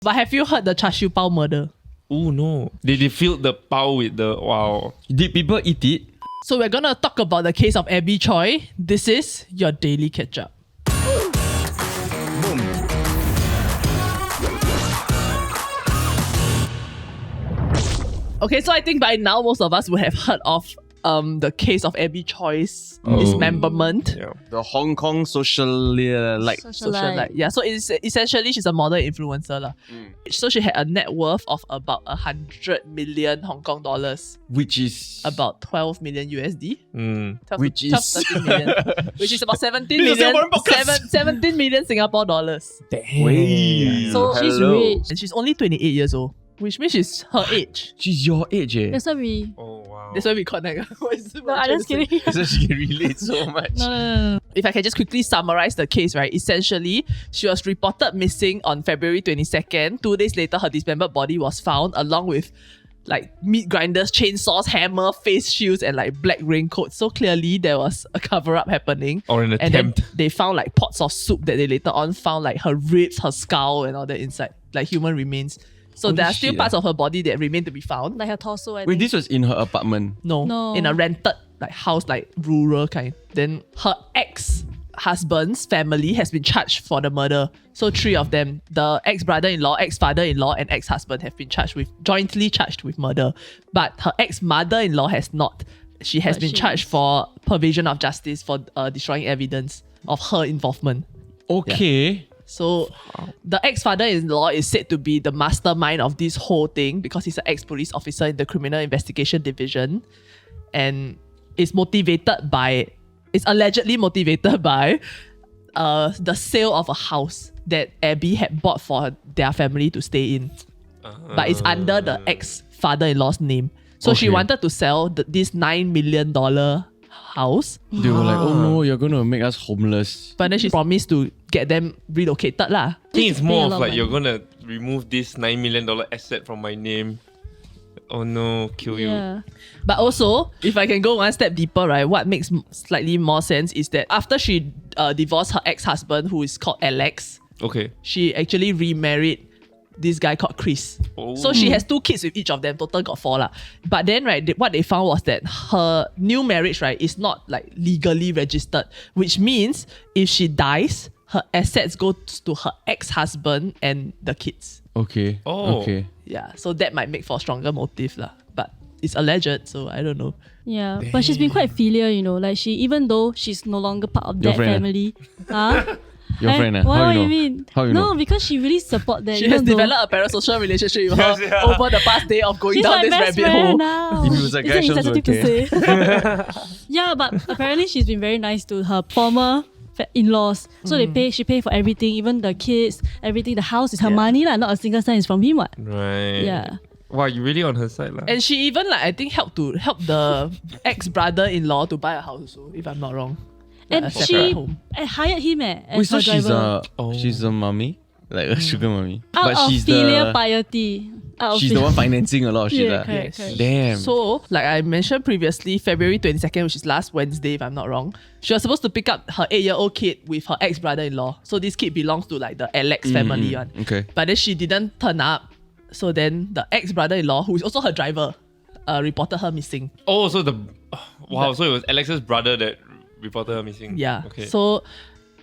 But have you heard the char siew bao murder? Oh no. They filled the pao with the wow. Did people eat it? So we're gonna talk about the case of Abby Choi. This is your daily Ketchup. Okay, so I think by now most of us would have heard of the case of Abby Choi's dismemberment. Yeah. The Hong Kong socialite. Socialite. Yeah, so it's essentially she's a model influencer lah. So she had a net worth of about 100 million Hong Kong dollars, Which is about 12 million USD. 12, Which 12, is 13 million, which is about 17 This is million, Singaporean podcast. 17 million Singapore dollars. Wait. So she's Hello. rich. And she's only 28 years old, which means she's her age. She's your age, eh? That's why we. Oh wow. That's why we connect. What is it No, I'm just kidding. So she can relate so much. No. If I can just quickly summarize the case, right? Essentially, she was reported missing on February 22nd. 2 days later, her dismembered body was found along with like meat grinders, chainsaws, hammer, face shields, and like black raincoats. So clearly there was a cover-up happening. Or an And then attempt. they found like pots of soup that they later on found like her ribs, her skull, and all that inside, like human remains. So Holy there are still shit, parts of her body that remain to be found. Like her torso, I Wait, think. this was in her apartment. No, in a rented like house, like rural kind. Then her ex-husband's family has been charged for the murder. So 3 of them, the ex-brother-in-law, ex-father-in-law, and ex-husband have been jointly charged with murder. But her ex-mother-in-law has not. She has been charged for perversion of justice for destroying evidence of her involvement. Okay. So the ex-father-in-law is said to be the mastermind of this whole thing because he's an ex-police officer in the Criminal Investigation Division, and is allegedly motivated by the sale of a house that Abby had bought for their family to stay in. But it's under the ex-father-in-law's name. So she Okay. wanted to sell this $9 million house. They were like, oh no, you're going to make us homeless. But then she promised to get them relocated lah. I think it's Pay more a of lot like of you're gonna remove this $9 million asset from my name. Oh no, kill you. Yeah. But also, if I can go one step deeper, right, what makes slightly more sense is that after she divorced her ex-husband, who is called Alex, Okay. she actually remarried this guy called Chris. Oh. So she has 2 kids with each of them, total got 4 lah. But then, right, what they found was that her new marriage, right, is not like legally registered, which means if she dies, her assets go to her ex-husband and the kids. Okay. Oh. Okay. Yeah, so that might make for a stronger motive lah. But it's alleged, so I don't know. Yeah. But she's been quite filial, you know. Like even though she's no longer part of Your that friend, family. Huh? Your friend, What how do you you know? mean? How you no, know? because she really support that. She even has though- developed a parasocial relationship with her Yes, yeah. over the past day of going She's down my this best rabbit friend hole. now. If it was a guy, Is it she also insensitive to say? Yeah, but apparently she's been very nice to her former in-laws. So she pay for everything, even the kids, everything. The house is her money lah, not a single cent is from him. What? Right. Yeah. Wow, you really on her side lah. And she even I think help the ex-brother-in-law to buy a house also, if I'm not wrong. And A separate she home. hired him as Wait, so her driver. she's a mummy? Like a sugar mummy? Out but of she's filial the piety. Out of she's the filial- one financing a lot of shit. Yeah, lah. correct, correct. Damn. So, like I mentioned previously, February 22nd, which is last Wednesday, if I'm not wrong, she was supposed to pick up her 8-year-old kid with her ex-brother-in-law. So this kid belongs to like the Alex family one. Okay. But then she didn't turn up. So then the ex-brother-in-law, who is also her driver, reported her missing. Oh, so so it was Alex's brother that reported her missing. Yeah. Okay. So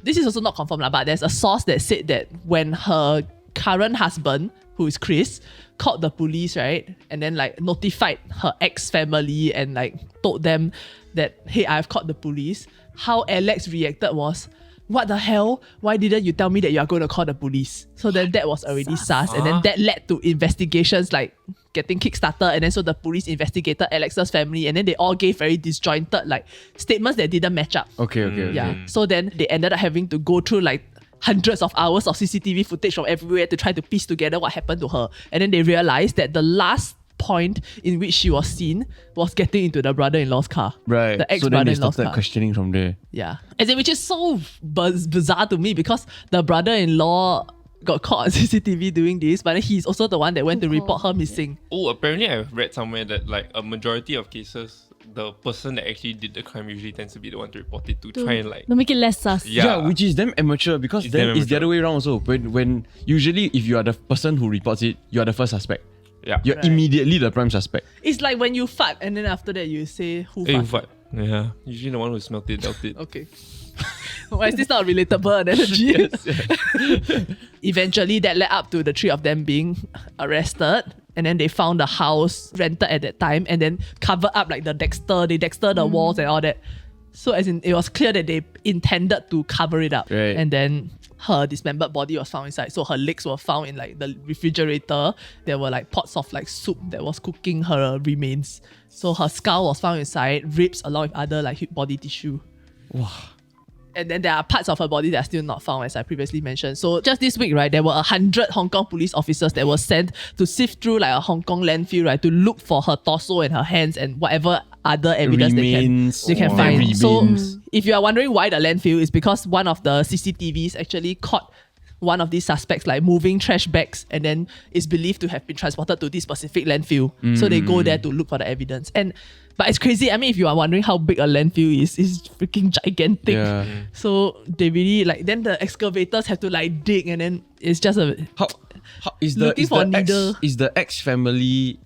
this is also not confirmed, but there's a source that said that when her current husband, who is Chris, called the police, right? And then like notified her ex-family and like told them that, hey, I've called the police. How Alex reacted was, what the hell? Why didn't you tell me that you are going to call the police? So then that was already sus. And then that led to investigations like getting kickstarted. And then so the police investigated Alex's family. And then they all gave very disjointed like statements that didn't match up. Okay. Yeah. So then they ended up having to go through like hundreds of hours of CCTV footage from everywhere to try to piece together what happened to her. And then they realized that the last point in which she was seen was getting into the brother-in-law's car. Right. The So then they ex-brother-in-law's started car. questioning from there. Yeah. As in, which is so bizarre to me because the brother-in-law got caught on CCTV doing this, but then he's also the one that went to report her missing. Oh, apparently I read somewhere that like a majority of cases the person that actually did the crime usually tends to be the one to report it to try and like To make it less sus. Yeah. which is damn amateur because It's then damn it's the amateur. other way around also. When usually if you are the person who reports it, you are the first suspect. yeah. You're Right. immediately the prime suspect. It's like when you fart and then after that you say who Hey, farted. what? Yeah. Usually the one who smelt it, dealt it. Okay. Why is this not a relatable analogy? Eventually, that led up to the three of them being arrested. And then they found the house rented at that time and then covered up like they dexter the walls and all that. So as in, it was clear that they intended to cover it up. Right. And then her dismembered body was found inside. So her legs were found in like the refrigerator. There were like pots of like soup that was cooking her remains. So her skull was found inside, ribs along with other like body tissue. Wow. And then there are parts of her body that are still not found, as I previously mentioned. So just this week, right, there were 100 Hong Kong police officers that were sent to sift through like a Hong Kong landfill, right, to look for her torso and her hands and whatever other evidence Remains. they can Wow. find. So Remains. if you are wondering why the landfill, is because one of the CCTVs actually caught one of these suspects like moving trash bags and then is believed to have been transported to this specific landfill. So they go there to look for the evidence. But it's crazy. I mean, if you are wondering how big a landfill is, it's freaking gigantic. Yeah. So they really like, then the excavators have to like dig and then it's just a, How is the Looking for a needle. Is the ex family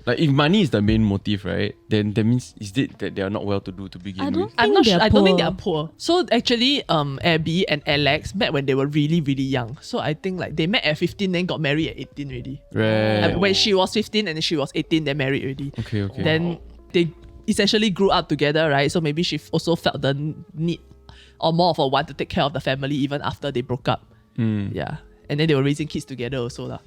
like if money is the main motive, right? Then that means is it that they are not well to do to begin I don't with? I'm not they're sure. I don't think they poor. are poor. So actually, Abby and Alex met when they were really, really young. So I think like they met at 15, then got married at 18 already. Right. When she was 15 and then she was 18, they married already. Okay. Then they essentially grew up together, right? So maybe she also felt the need or more of a want to take care of the family even after they broke up. Yeah. And then they were raising kids together also lah.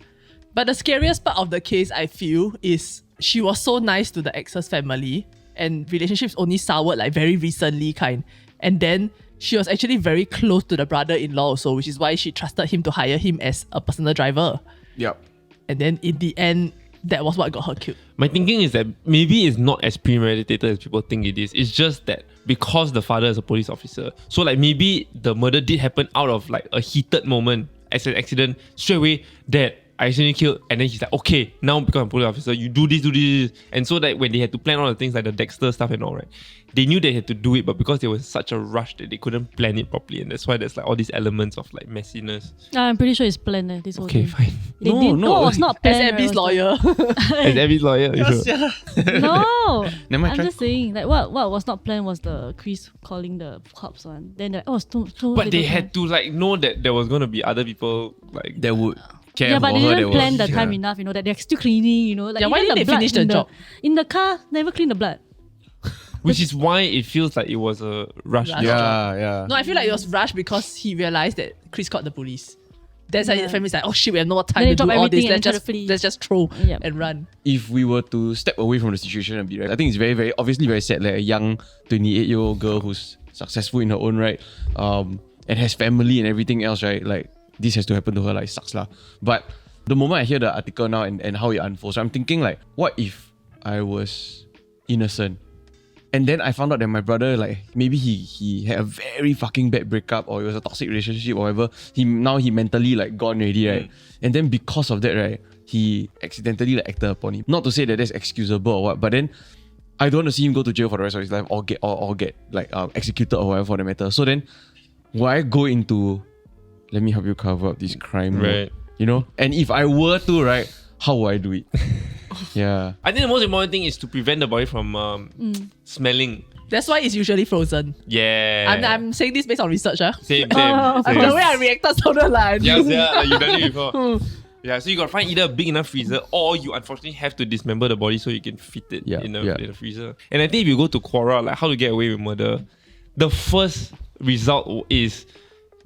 But the scariest part of the case, I feel, is she was so nice to the ex's family and relationships only soured like very recently kind. And then she was actually very close to the brother-in-law also, which is why she trusted him to hire him as a personal driver. Yep. And then in the end, that was what got her killed. My thinking is that maybe it's not as premeditated as people think it is. It's just that because the father is a police officer, so like maybe the murder did happen out of like a heated moment as an accident. Straight away, Dad, I accidentally killed, and then he's like, okay, now because I'm a police officer, you do this. And so that when they had to plan all the things like the Dexter stuff and all, right, they knew they had to do it, but because there was such a rush that they couldn't plan it properly, and that's why there's like all these elements of like messiness. I'm pretty sure it's planned. This whole Okay, thing. fine. They No, did. no. No, it was not As planned. Abby's lawyer. As Abby's lawyer, you sure? No, Never mind, I'm try. just saying. Like what was not planned was the Chris calling the cops one. Then like, oh, it's too But they had to like know that there was gonna be other people like That would care Yeah, for but they her. didn't plan the yeah. time enough. You know that they're still cleaning. You know, like Yeah, why even didn't they blood finish the in job? In the car, never clean the blood. which is why it feels like it was a rush. Rush. Yeah. No, I feel like it was rushed because he realized that Chris called the police. That's why Yeah. the family's like, oh shit, we have no time Then they to do drop all this. everything and try to flee. Let's just throw Yep. and run. If we were to step away from the situation a bit, right? I think it's very, very obviously very sad. Like a young 28-year-old girl who's successful in her own right, and has family and everything else, right? Like this has to happen to her, like sucks lah. But the moment I hear the article now and how it unfolds, I'm thinking like, what if I was innocent? And then I found out that my brother, like, maybe he had a very fucking bad breakup or it was a toxic relationship or whatever. He mentally like gone already, right? And then because of that, right, he accidentally like acted upon him. Not to say that that's excusable or what, but then I don't want to see him go to jail for the rest of his life or get like executed or whatever for the matter. So then, why go into let me help you cover up this crime, Right. You know? And if I were to, right, how would I do it? Yeah. I think the most important thing is to prevent the body from smelling. That's why it's usually frozen. Yeah. I'm saying this based on research. Same. Oh, same. The way I reacted sounded like Yes, yeah, like you've done it before. Yeah, so you gotta find either a big enough freezer or you unfortunately have to dismember the body so you can fit it in a freezer. And I think if you go to Quora, like how to get away with murder, the first result is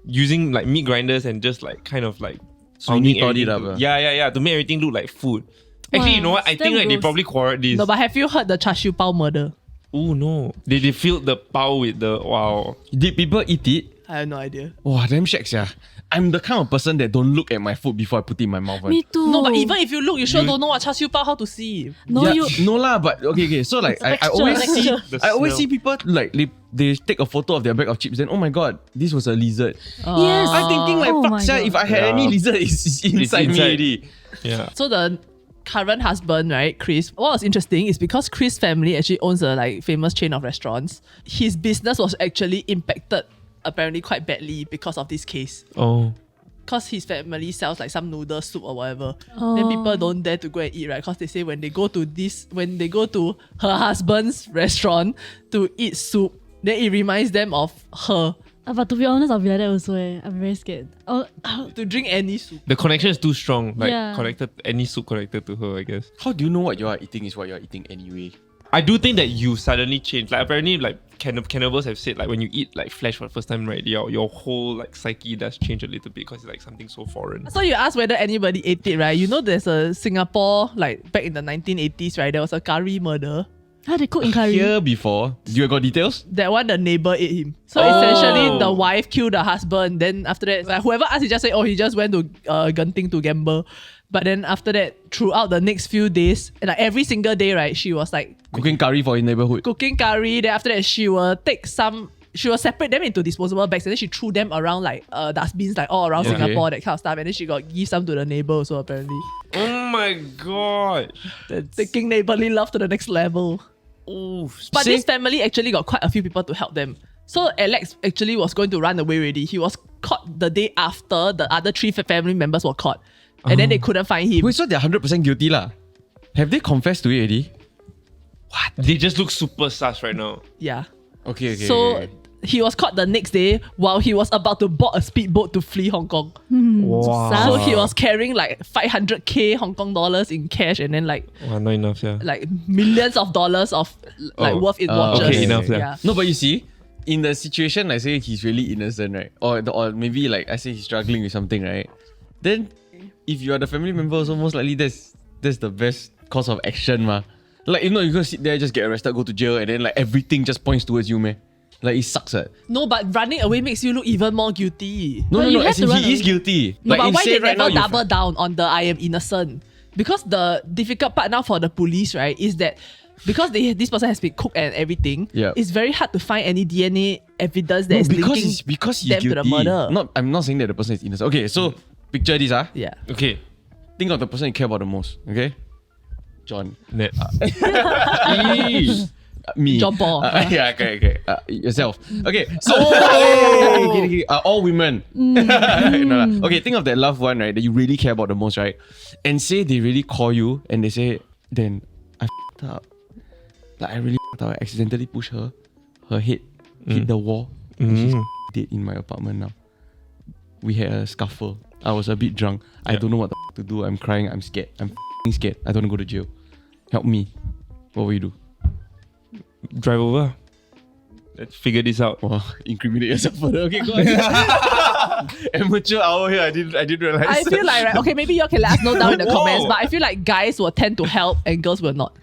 using like meat grinders and just like kind of like Swinging pounding it everything up, to- Yeah, to make everything look like food. Actually, Wow, you know what? I it's think damn like they gross. probably quarried this. No, but have you heard the char siu pao murder? Oh no. They filled the pao with the wow. Did people eat it? I have no idea. Wow, damn shacks, yeah. I'm the kind of person that don't look at my food before I put it in my mouth. Me too. No, but even if you look, you sure You- don't know what char siu pao, how to see. no, you. no lah, but okay. So like I always Texture. see The I always smell. see people like they take a photo of their bag of chips. Then oh my god, this was a lizard. Yes. I'm thinking like Oh fuck, my sia, God. if I had Yeah. any lizard, it's inside me inside. already. Yeah. So the current husband, right, Chris, what was interesting is because Chris' family actually owns a like famous chain of restaurants, his business was actually impacted apparently quite badly because of this case. Oh. Because his family sells like some noodle soup or whatever. Then people don't dare to go and eat, right? Because they say when they go to her husband's restaurant to eat soup, then it reminds them of her. But to be honest, I'll be like that also. I'm very scared. To drink any soup. The connection is too strong. Like Yeah. any soup connected to her, I guess. How do you know what you are eating is what you are eating anyway? I do think that you suddenly change. Like apparently, like cannibals have said, like when you eat like flesh for the first time, right, your whole like psyche does change a little bit because it's like something so foreign. So you asked whether anybody ate it, right? You know there's a Singapore, like back in the 1980s, right? There was a curry murder. How they cook in curry? Here before, you got details? That one, the neighbor ate him. So Oh. essentially, the wife killed the husband. Then after that, like, whoever asked, he just say, oh, he just went to Genting to gamble. But then after that, throughout the next few days, and like every single day, right, she was like Cooking curry for his neighborhood. cooking curry. Then after that, she will separate them into disposable bags, and then she threw them around like dustbins, like all around Yeah. Singapore, that kind of stuff. And then she got give some to the neighbor also, apparently. Oh my god. That's Taking neighborly love to the next level. oof. But See? this family actually got quite a few people to help them. So Alex actually was going to run away already. He was caught the day after the other 3 family members were caught. And then they couldn't find him. Wait, so they're 100% guilty lah? Have they confessed to it already? They just look super sus right now. Yeah. Okay. So he was caught the next day while he was about to board a speedboat to flee Hong Kong. Wow. So he was carrying like 500k Hong Kong dollars in cash and then like Wow, not enough, yeah. millions of dollars of like Oh. worth in watches. Okay, enough, yeah. No, but you see, in the situation, I say he's really innocent, right? Or maybe like I say he's struggling with something, right? Then, if you are the family member, also most likely that's the best course of action, ma. Like, you know, you go sit there, just get arrested, go to jail, and then like everything just points towards you, man. Like, it sucks, right? No, but running away makes you look even more guilty. No, But you have as in to run he is away. guilty. No, but why instead they never you- double down on the I am innocent? Because the difficult part now for the police, right, is that because this person has been cooked and everything, Yeah. it's very hard to find any DNA evidence that is linking because he's them guilty. to the murder. I'm not saying that the person is innocent. Okay, so picture this, Yeah. Okay. Think of the person you care about the most, okay? John. Net. Me. John Paul. Yeah, okay. Yourself. Okay, so all women. No, lah. Okay, think of that loved one, right, that you really care about the most, right? And say they really call you and they say, then I f***ed up. Like I really f***ed up. I accidentally pushed her head hit the wall. And she's dead in my apartment now. We had a scuffle. I was a bit drunk. I don't know what the f*** to do. I'm crying. I'm scared. I'm f***ing scared. I don't want to go to jail. Help me. What will you do? Drive over. Let's figure this out. Oh, incriminate yourself further. Okay, go on. Amateur hour here. I didn't realize. I feel like, right, okay, maybe you all can let us know down in the Whoa. comments, but I feel like guys will tend to help and girls will not.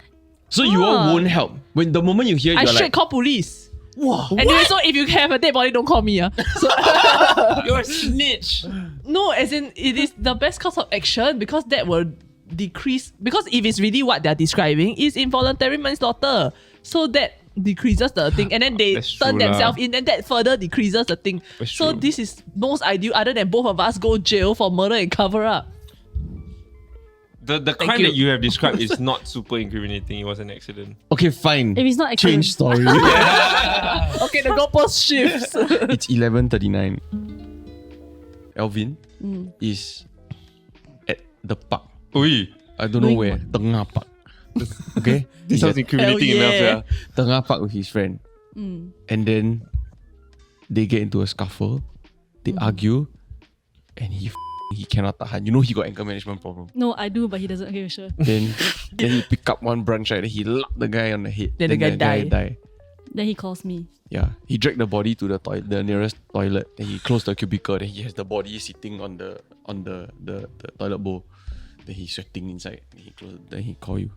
So you all won't help. When the moment you hear, I you're straight like, call police. wow. Anyway, so if you have a dead body, don't call me. So, You're a snitch. no, as in, it is the best course of action because that will decrease. Because if it's really what they're describing, it's involuntary manslaughter. So that decreases the thing. And then they That's turn true lah. themselves in, and that further decreases the thing. That's So true. this is most ideal, other than both of us go jail for murder and cover up. The crime you. that you have described is not super incriminating. It was an accident. Okay, fine. If it's not excellent. Change story. Okay, the goalpost shifts. It's 11:39. Elvin is at the park. Oi. I don't know Doing where. Tengah park. Okay? This sounds incriminating Hell enough, yeah. yeah. Tengah park with his friend. And then they get into a scuffle. They argue. And he cannot tahan. You know he got anger management problem. No, I do, but he doesn't. Okay, sure. Then he pick up one branch, right? Then he locked the guy on the head. Then the guy died. Then he calls me. Yeah. He dragged the body to the nearest toilet. Then he closed the cubicle. Then he has the body sitting on the toilet bowl. Then he's sweating inside. Then he call you.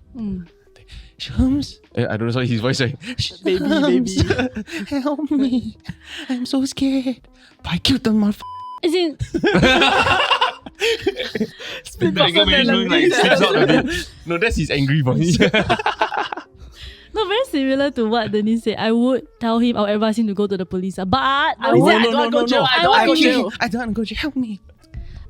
Shams. I don't know his voice. Right? baby. Help me. I'm so scared. But I killed the motherfucker. As in, The anger management like slips out a bit. No, that's his angry voice. no, very similar to what Denise said. I would tell him, I would advise him to go to the police. But I I said, don't want to go jail. I don't want to go jail. I don't want to go jail. Help me.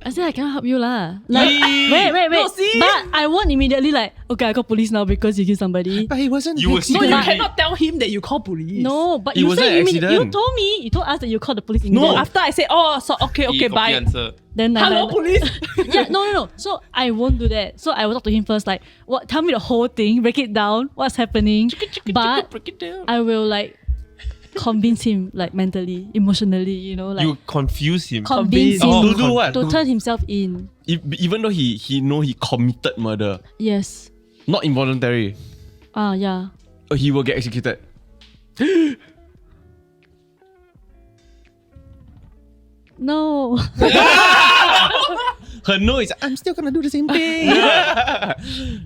I cannot help you lah. Like, wait. No, see? But I won't immediately like, okay, I call police now because you killed somebody. But he wasn't. You were No, secretly- you cannot tell him that you call police. No, but It you wasn't said an you accident. told me, you told us that you called the police No, immediately. after I say, oh, so okay, He bye. answer. Then Hello, police. Yeah, no. So I won't do that. So I will talk to him first, like, what? Tell me the whole thing, break it down, what's happening. But Break it down. I will like convince him, like mentally, emotionally, you know, like You confuse him. convince Oh, him to do what? to turn himself in. Even though he committed murder, Yes. not involuntary, Yeah. he will get executed. No. Her no is, I'm still gonna do the same thing.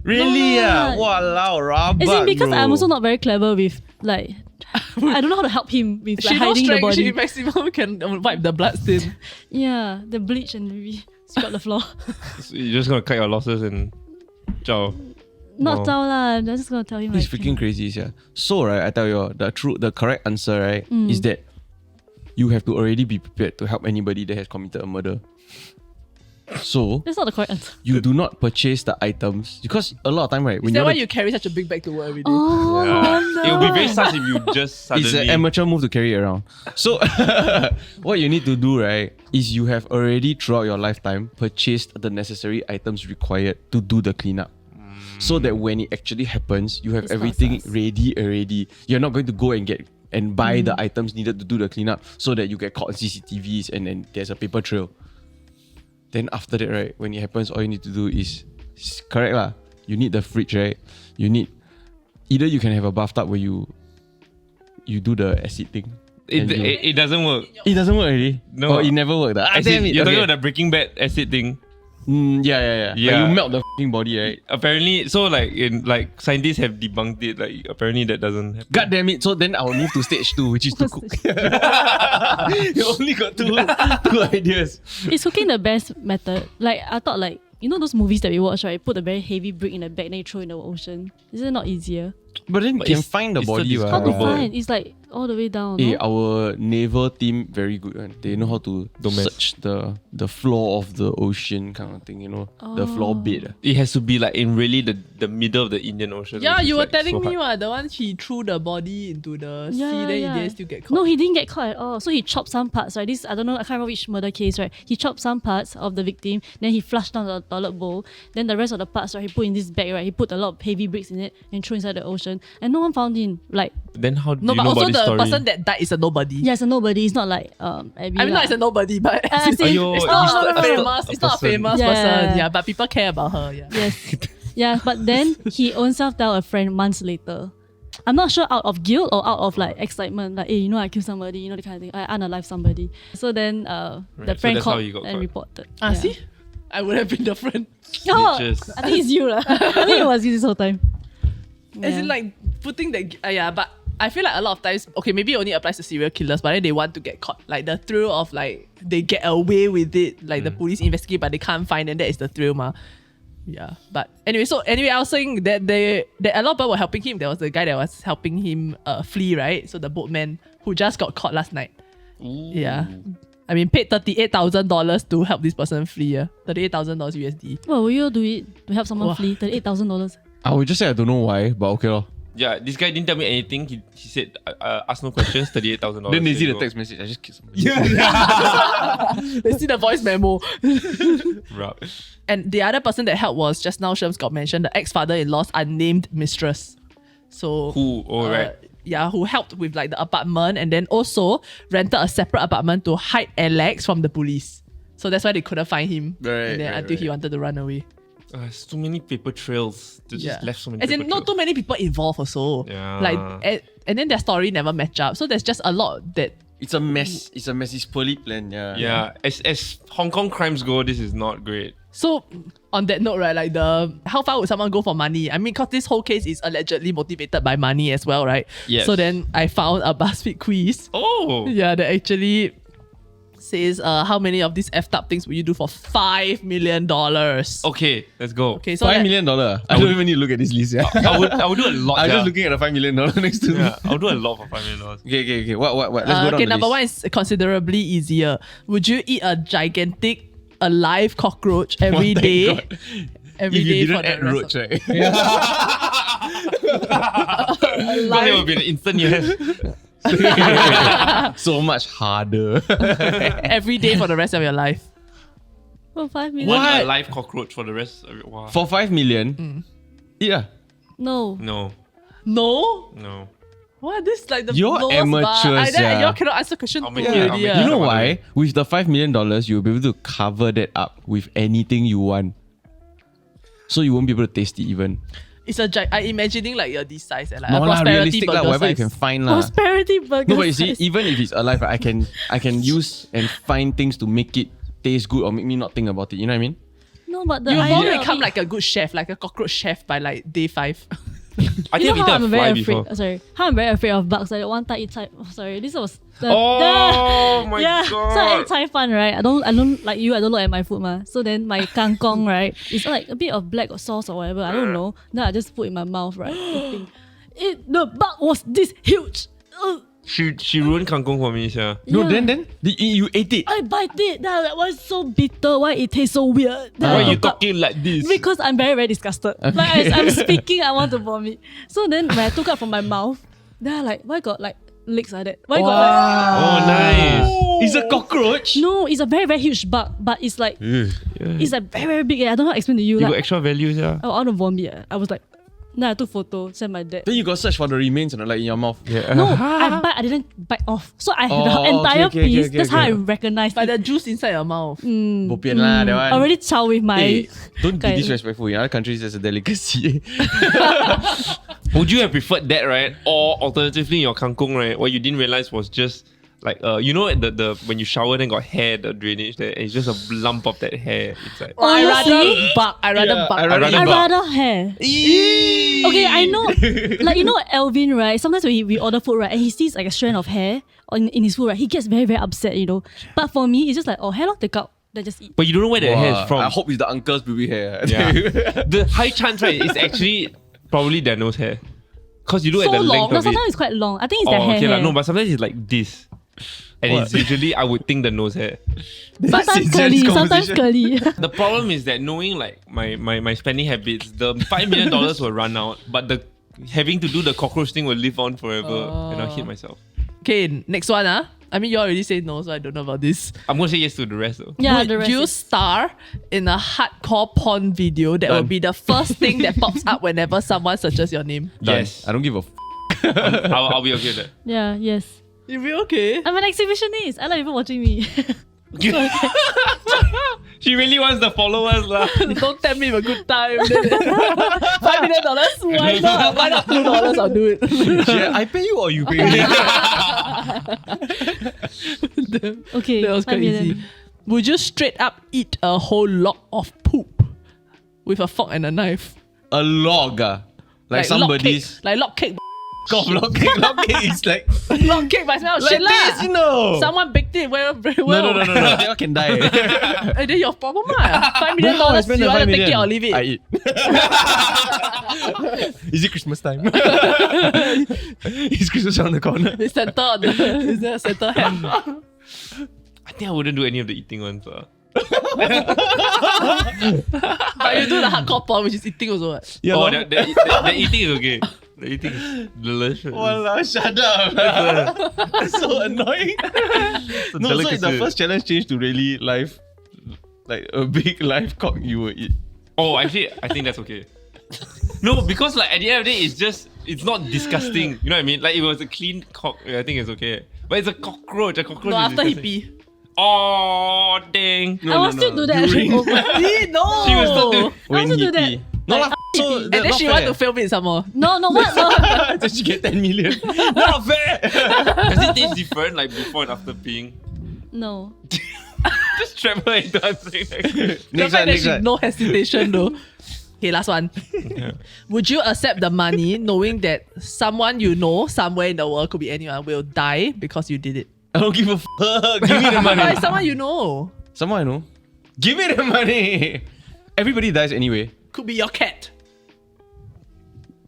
Really? No Yeah. lah. Walao, rabak, As in because bro. I'm also not very clever with like I don't know how to help him with like, She no hiding the strength, body. she maximum can wipe the blood stain. Yeah, the bleach and maybe scrub the floor. So you're just gonna cut your losses and ciao. Not Wow. zao lah. I'm just gonna tell him It's like, freaking crazy, yeah. So right, I tell you, the correct answer, right, Mm. is that you have to already be prepared to help anybody that has committed a murder. So that's not the correct answer. you do not purchase the items because a lot of time, right, Is when that why wanna- you carry such a big bag to work every day? Oh, no wonder. It would be very sus if you just it's suddenly. an amateur move to carry it around. So what you need to do, right, is you have already throughout your lifetime purchased the necessary items required to do the cleanup. So that when it actually happens, you have It's not everything sus. ready already. You're not going to go and get and buy the items needed to do the cleanup so that you get caught on CCTVs and then there's a paper trail. Then after that, right, when it happens, all you need to do is correct lah. You need the fridge, right? You need either you can have a bathtub where you do the acid thing. It, and you- it doesn't work. it doesn't work already. No. Oh, it never worked. As Damn in, it. You're Okay. talking about the Breaking Bad acid thing. Yeah. Yeah. Like you melt the f***ing body, right? Apparently, so like scientists have debunked it. Like apparently that doesn't happen. God damn it. So then I will move to stage 2, which is to cook. You only got two ideas. Is cooking the best method? Like I thought, like you know those movies that we watch, right? Put a very heavy brick in the bag, then you throw in the ocean. Is it not easier? But then you But can it's- find the it's still body. discoverable. How to Horrible. find? It's like all the way down. Hey, no? our naval team very good, one. They know how to search the floor of the ocean kind of thing, you know, the floor bed. It has to be like in really the middle of the Indian Ocean. Yeah, which is, you were like, telling so me hard. the one he threw the body into the sea, Yeah, then yeah. he didn't still get caught. No, he didn't get caught at all. So he chopped some parts, right? This I don't know, I can't remember which murder case, right? He chopped some parts of the victim, then he flushed down the toilet bowl. Then the rest of the parts, right, he put in this bag, right? He put a lot of heavy bricks in it and threw inside the ocean. And no one found him. Like, Then how do No, you but know also about this the story? person that died is a nobody. yeah, it's a nobody. It's not like Abby. I mean, not as a nobody, but As in- Aiyo, it's he's not the- famous. a It's not a person. famous Yeah. person. Yeah, but people care about her. Yeah. Yes. Yeah, but then he own self tell a friend months later. I'm not sure out of guilt or out of like excitement, like, hey, you know, I killed somebody, you know, the kind of thing. I unalive somebody. So then the so friend that's how called he got and caught. reported. Ah, Yeah. see? I would have been the friend. Oh, Snitches. I think it's you. lah. I think it was you this whole time. As Yeah. in like putting the yeah, but I feel like a lot of times, okay, maybe it only applies to serial killers, but then they want to get caught. Like the thrill of like they get away with it, like the police investigate but they can't find, and that is the thrill, ma. Yeah. But anyway, I was saying that that a lot of people were helping him. There was the guy that was helping him flee, right? So the boatman who just got caught last night. Yeah. I mean, paid $38,000 to help this person flee. Yeah, $38,000 USD. What will you do it to help someone Wow. flee? $38,000. I would just say I don't know why, but okay lor. Yeah, this guy didn't tell me anything. He said, ask no questions, $38,000. Then they see There the you text message. I just killed somebody. They see the voice memo. go. Rub. And the other person that helped was just now Sherms got mentioned, the ex-father-in-law's unnamed mistress. So Who? Oh, right. Yeah, who helped with like the apartment and then also rented a separate apartment to hide Alex from the police. So that's why they couldn't find him. Right, and then right, until he right. wanted to run away. So many paper trails. They just left so many As paper in, not too trails. many people involved also. Yeah. Like, and then their story never match up. So there's just a lot that It's a mess. It's a mess. It's poorly planned. Yeah. Yeah, as Hong Kong crimes go, this is not great. So on that note, right, like how far would someone go for money? I mean, because this whole case is allegedly motivated by money as well, right? Yes. So then I found a BuzzFeed quiz. Oh! Yeah, that actually says how many of these effed up things would you do for $5 million? Okay, let's go. Okay, so $5 that- million. I don't even need to look at this list. Yeah. I would do a lot. I'm yeah. just looking at the $5 million next to me. Yeah, I'll do a lot for $5 million. Okay. What? Let's go down okay, the number list. one is considerably easier. Would you eat a gigantic alive cockroach every Oh, thank day? God. every If you day didn't for the add rest roach, right? Because it will be an instant yes. So much harder. every day for the rest of your life. For 5 million. One What? alive cockroach for the rest of it. Wow. For 5 million? Yeah. No. No. No? What? This is like the You're lowest amateurs, bar. yeah. You cannot answer question I'll 2 make it- already. I'll make Yeah. it. You know by the why? way. With the $5 million, you'll be able to cover that up with anything you want. So you won't be able to taste it even. It's a I'm imagining like you're this size and like No a lah, prosperity realistic lah, burger whatever you size. can find lah. Prosperity burger. No, but you see, size. even if it's alive, I can use and find things to make it taste good or make me not think about it. You know what I mean? No, but the You idea won't of become it- like a good chef, like a cockroach chef by like day 5. I You think know I've how eaten I'm a fly very before. afraid. Sorry, how I'm very afraid of bugs. Like one time eat Thai. Oh, sorry, this was. Oh my yeah. god. So I ate Thai fan, right? I don't like you. I don't look at my food, ma. So then my kangkong, right? It's like a bit of black sauce or whatever. I don't know. Then I just put in my mouth, right? The bug was this huge. Ugh. She ruined kangkong for me, yeah. No, Yeah. then you ate it. I bite it. Then I was like, why it's so bitter? Why it tastes so weird? Then Why I you look up- talking like this? Because I'm very, very disgusted. Like as I'm speaking, I want to vomit. So then when I took out from my mouth, then I like, why got like legs like that? Why got Oh, nice. It's a cockroach. like... No, it's a very, very huge bug. But it's like, it's like very, very big. I don't know how to explain to you. You got Like, extra values, yeah. I want to vomit. I was like, then I took photo, sent my dad. Then you got search for the remains and like in your mouth. Yeah. No, I didn't bite off. So I had Oh, the entire okay, piece. okay, That's how I okay. recognized By it. the juice inside your mouth. Bo pian lah, that one. Already chow with my... Hey, don't be kind. disrespectful. In other countries, there's a delicacy. Would you have preferred that, right? Or alternatively, in your kangkong, right? What you didn't realize was just like you know the when you shower then got hair, the drainage there, and it's just a lump of that hair inside. I rather Honestly? bug. I rather Yeah, bug. I rather I bug. rather hair. Okay, I know. Like, you know Alvin, right? Sometimes when we order food, right, and he sees like a strand of hair in his food, right, he gets very, very upset, you know. But for me, it's just like, oh, hair lor, take out. Then just eat. But you don't know where that hair Wow, is from. I hope it's the uncle's baby hair. Yeah. The high chance, right, is actually probably their nose hair. Because you look So at the long. length No, of it. sometimes it's quite long. I think it's the hair. okay, hair. like, no, but sometimes it's like this. And it's usually, I would think, the nose hair. Sometimes is curly, Jen's sometimes curly. The problem is that knowing like my spending habits, the $5 million will run out, but the having to do the cockroach thing will live on forever, and I'll hit myself. Okay, next one. I mean, you already said no, so I don't know about this. I'm gonna say yes to the rest though. Yeah, Would the rest you is- sure in a hardcore porn video that will be the first thing that pops up whenever someone searches your name? Done. Yes. I don't give a I'll be okay with that. Yeah, yes. You'll be okay. I'm an exhibitionist. I like people watching me. She really wants the followers lah. Don't tell me a good time. $5 million? Why not? Why not $2? I'll do it. Yeah, I pay you or you pay me? Okay. That was 5 quite million. easy. Would you straight up eat a whole log of poop with a fork and a knife? A log, like somebody's. Log cake. Log cake is like Log cake by smell of shit this, lah. you know. Someone baked it very, very well. No. That one can die. And then your problem lah. $5 million. No, I spend You the want 5 to take it million. or leave it? I eat. Is it Christmas time? Is Christmas around the corner? It's center on the is there a center hand? I think I wouldn't do any of the eating ones. But you do the hardcore porn, which is eating also. What? Yeah, Oh, lor. the eating is okay. The eating is delicious. Walao, shut up. That's so annoying. No, so if the first challenge changed to really live, like a big live cock, you will eat. Oh, actually, I think that's okay. No, because like at the end of the day, it's not disgusting. You know what I mean? Like if it was a clean cock, I think it's okay. But it's a cockroach. A cockroach. No, is after he disgusting. pee. Oh, dang. No, I will still do that. During- Oh, No. She was still doing. I also do that. pee. No, lah, so And then she want to film it some more. no, what? No. Then she get 10 million. Not fair. Does it taste different like before and after peeing? No. Just trap her into answering that. The Next fact one, that next she one. no hesitation though. Okay, last one. Would you accept the money knowing that someone you know somewhere in the world, could be anyone, will die because you did it? I don't give a fuck. Give me the Why money. someone you know? Someone I know. Give me the money. Everybody dies anyway. Could be your cat.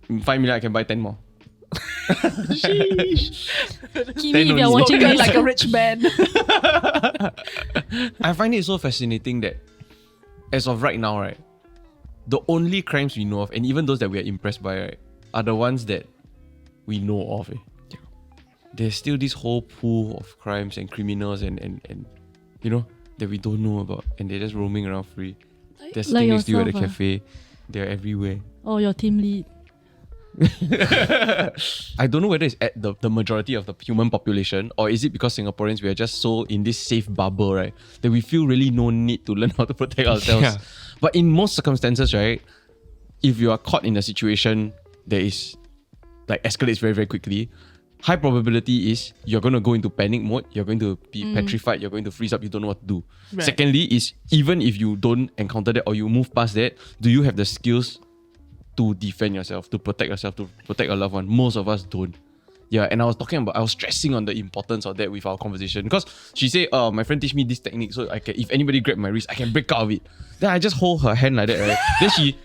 5 million, I can buy 10 more. Kimi, if only. you're watching Spoken this, like a rich man. I find it so fascinating that as of right now, right, the only crimes we know of, and even those that we are impressed by, right, are the ones that we know of. There's still this whole pool of crimes and criminals and that we don't know about, and they're just roaming around free. They're sitting next to you at the cafe. They're everywhere. Oh, your team lead. I don't know whether it's at the majority of the human population, or is it because Singaporeans, we are just so in this safe bubble, right, that we feel really no need to learn how to protect ourselves. Yeah. But in most circumstances, right, if you are caught in a situation that is like escalates very, very quickly, high probability is you're going to go into panic mode, you're going to be petrified, you're going to freeze up, you don't know what to do. Right. Secondly is, even if you don't encounter that or you move past that, do you have the skills to defend yourself, to protect yourself, to protect a loved one? Most of us don't. Yeah, and I was stressing on the importance of that with our conversation, because she said, my friend teach me this technique, so I can, if anybody grab my wrist, I can break out of it. Then I just hold her hand like that, right? Then she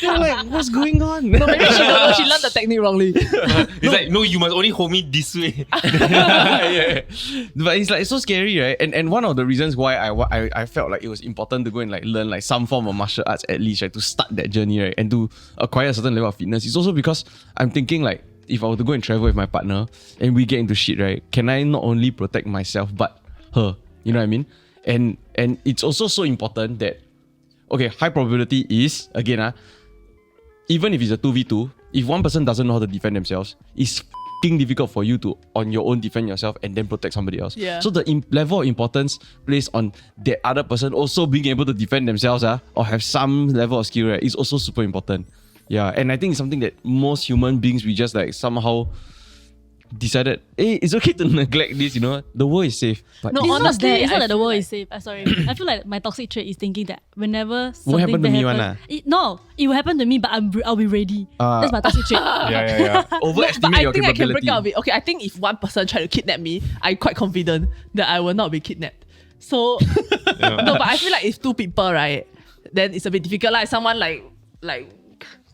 like, what's going on? No, maybe she don't know. She learned the technique wrongly. It's like, no, you must only hold me this way. Yeah. But it's like so scary, right? And one of the reasons why I felt like it was important to go and like learn like some form of martial arts at least, right, to start that journey, right, and to acquire a certain level of fitness, is also because I'm thinking like, if I were to go and travel with my partner and we get into shit, right, can I not only protect myself but her? You know what I mean? And it's also so important that, okay, high probability is, again, even if it's a 2v2, if one person doesn't know how to defend themselves, it's f***ing difficult for you to on your own defend yourself and then protect somebody else. Yeah. So the level of importance placed on that other person also being able to defend themselves or have some level of skill, right, is also super important. Yeah, and I think it's something that most human beings, we just like somehow decided, hey, it's okay to neglect this, you know, the world is safe. But No, It's not honestly, that. It's not I that the feel world like- is safe. Sorry. I feel like my toxic trait is thinking that whenever something Won't happen to bad me one, happens, it will happen to me, but I'll be ready. That's my toxic trait. Yeah. But overestimate I your think I can capability. break out of it. Okay, I think if one person try to kidnap me, I'm quite confident that I will not be kidnapped. So no, but I feel like if two people, right, then it's a bit difficult. Like someone like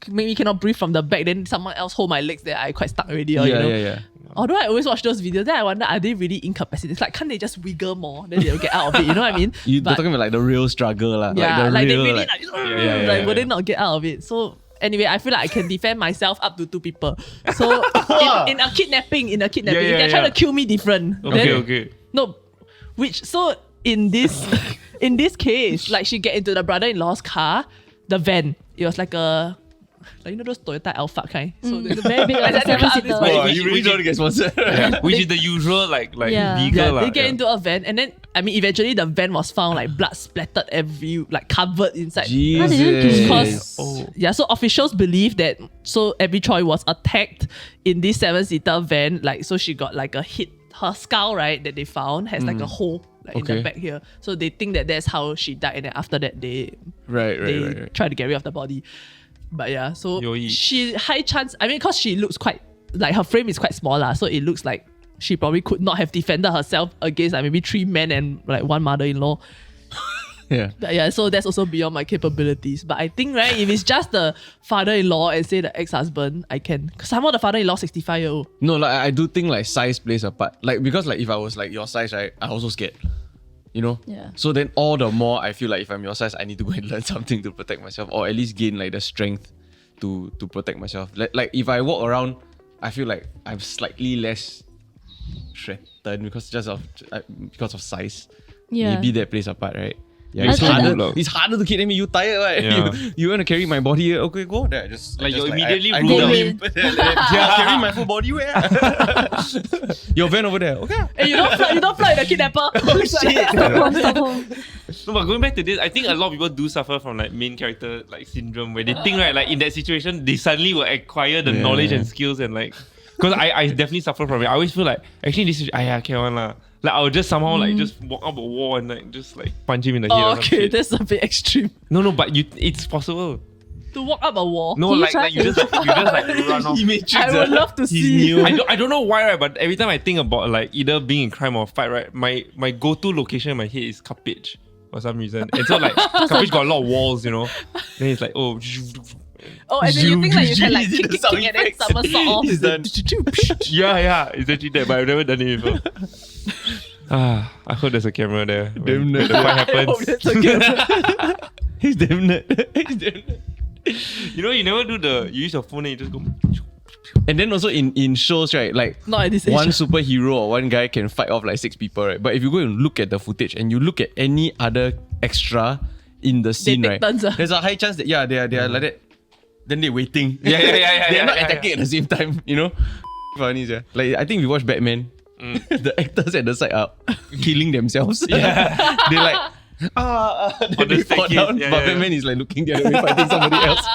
maybe cannot breathe from the back, then someone else hold my legs, then I quite stuck already. Or, you know? Yeah. Although I always watch those videos, then I wonder, are they really incapacitated? Like, can't they just wiggle more? Then they'll get out of it. You know what I mean? You're But- talking about like the real struggle, lah. yeah, like, the they real, really yeah, will they not get out of it? So anyway, I feel like I can defend myself up to two people. So in a kidnapping, if they're trying to kill me, different. Okay. No, so in this case, like she get into the brother-in-law's car, the van. It was like a, like, you know those Toyota Alphard kind. So It's very big, like a Like that, 7-seater. wow, Wow, Which- you really which- don't want to get sponsored. Yeah, which is the usual like Yeah. vehicle yeah, lah. they get into a van, and then I mean, eventually the van was found like blood splattered like covered inside. Jesus. Because so officials believe that Abby Choi was attacked in this 7-seater van, like, so she got like a hit. Her skull, right, that they found has like a hole like in the Okay. back here. So they think that that's how she died, and then after that they Right. try to get rid of the body. But yeah, so Yoi. she high chance. I mean, because she looks quite like her frame is quite small lah, so it looks like she probably could not have defended herself against like maybe 3 men and like 1 mother-in-law. Yeah. But yeah, so that's also beyond my capabilities. But I think, right, if it's just the father-in-law and say the ex-husband, I can. Because somehow the father-in-law 65-year-old. No, like I do think like size plays a part. Like, because like if I was like your size, right, I also scared. You know? Yeah. So then all the more I feel like if I'm your size, I need to go and learn something to protect myself, or at least gain like the strength to protect myself. Like if I walk around, I feel like I'm slightly less threatened because of size. Yeah. Maybe that plays a part, right? Yeah, I it's think harder. that- It's harder to kidnap me. You tired, right? Yeah. You want to carry my body? Okay, go there. Just Like, just you immediately I rule need out. him. Yeah, carry my full body. Where? Your van over there. Okay. Hey, you don't fly the kidnapper. Oh shit. Stop home. No, but going back to this, I think a lot of people do suffer from like main character like syndrome, where they think, right, like in that situation they suddenly will acquire the Yeah. knowledge and skills, and like, because I definitely suffer from it. I always feel like actually this is I can't one lah. Like I would just somehow like just walk up a wall and like just like punch him in the head. Oh, or some okay, shit. that's a bit extreme. No, but it's possible. To walk up a wall. No, Can you like try? you just like run off. I would love to see. I don't know why, right? But every time I think about like either being in crime or fight, right, my go-to location in my head is Cuppage for some reason. And so like Cuppage got a lot of walls, you know. Then it's like, oh, Oh, and then you think like you can like Zoom, kick, sound and then effects. somersault off. He's done. yeah, it's actually that, but I've never done it before. I hope there's a camera there when Damn the nerd. fight I hope happens. that's okay. He's damn nerd. He's damn nerd. You know, you never do you use your phone and you just go. And then also in shows, right, like Not at this age. one superhero or one guy can fight off like 6 people, right? But if you go and look at the footage and you look at any other extra in the scene, take right, turns, there's a high chance that they are like that. Then they're waiting. Yeah. They're not attacking at the same time, you know? Funny, yeah. Like I think we watched Batman. The actors at the side are killing themselves. Yeah. They're like then they fall staircase. down, Yeah, but yeah. Batman is like looking the other way fighting somebody else.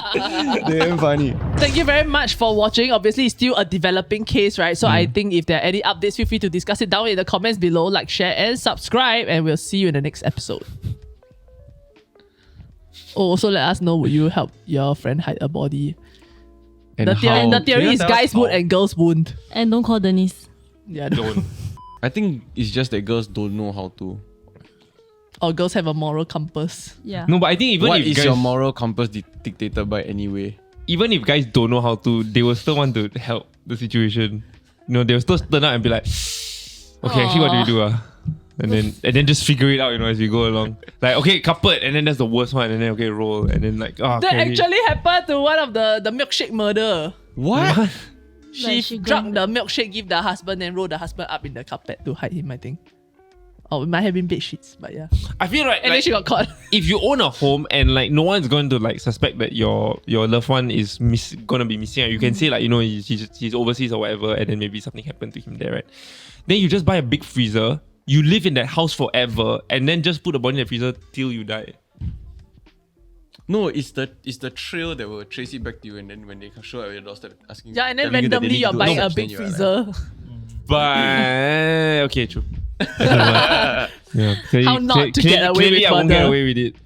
Damn funny. Thank you very much for watching. Obviously, it's still a developing case, right? So I think if there are any updates, feel free to discuss it down in the comments below. Like, share, and subscribe. And we'll see you in the next episode. Oh, also let us know, would you help your friend hide a body? And The how? theory is Can you tell us guy's wound how? and girl's wound. And don't call Denise. Yeah, Don't. I think it's just that girls don't know how to. or girls have a moral compass. Yeah. No, but I think even What if is guys, your moral compass dictated by anyway? even if guys don't know how to, they will still want to help the situation. You know, they'll still turn up and be like, okay, actually, what do we do? And then just figure it out, you know, as we go along. Like, okay, couple, and then that's the worst one, and then okay, roll, and then like, That okay. actually happened to one of the milkshake murder. What? She she drank the milkshake, give the husband, and roll the husband up in the carpet to hide him, I think. Or it might have been bed sheets, but yeah. I feel like, And then she got caught. if you own a home and like no one's going to like suspect that your loved one is gonna be missing, you can say like, you know, he's overseas or whatever, and then maybe something happened to him there, right? Then you just buy a big freezer, you live in that house forever, and then just put the body in the freezer till you die. No, it's the trail that will trace it back to you, and then when they show up at your doorstep asking. Yeah, and then telling you that they randomly need to you're do buying so a much, big then you are like, freezer. But okay, true. Yeah. How not to get away clearly with I won't get murder. away with it.